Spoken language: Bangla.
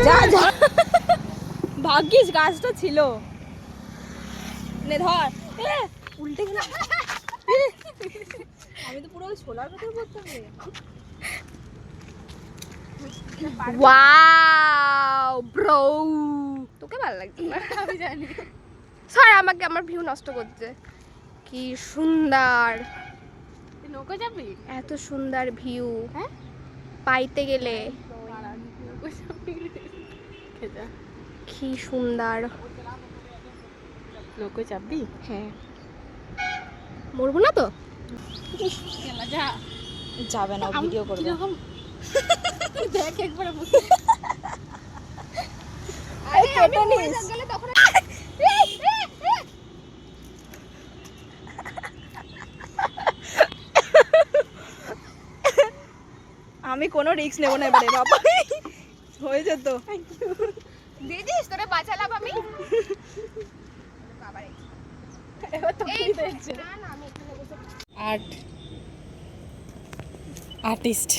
যা যা, ভাগ্যিস গাছটা ছিল। নে ধর, উল্টে গেল। আমি তো পুরো ছোলার কথা বলতাম রে। ওয়াও ব্রো, তোকে ভালো লাগছে না? আমি জানি স্যার আমাকে আমার ভিউ নষ্ট করছে। কি সুন্দর, নৌকো যাবি? এত সুন্দর ভিউ হ্যাঁ পাইতে গেলে কি সুন্দর। নৌকো যাবি? হ্যাঁ, মরবো না তো? যা, যাবে না, ভিডিও করবে। দেখ একবার কেটে নিস। আমি কোনো রিস্ক নেব না এবারে, বাবা হয়ে যেত। দিদিস তোরে বাঁচালাম আমি। আর্টিস্ট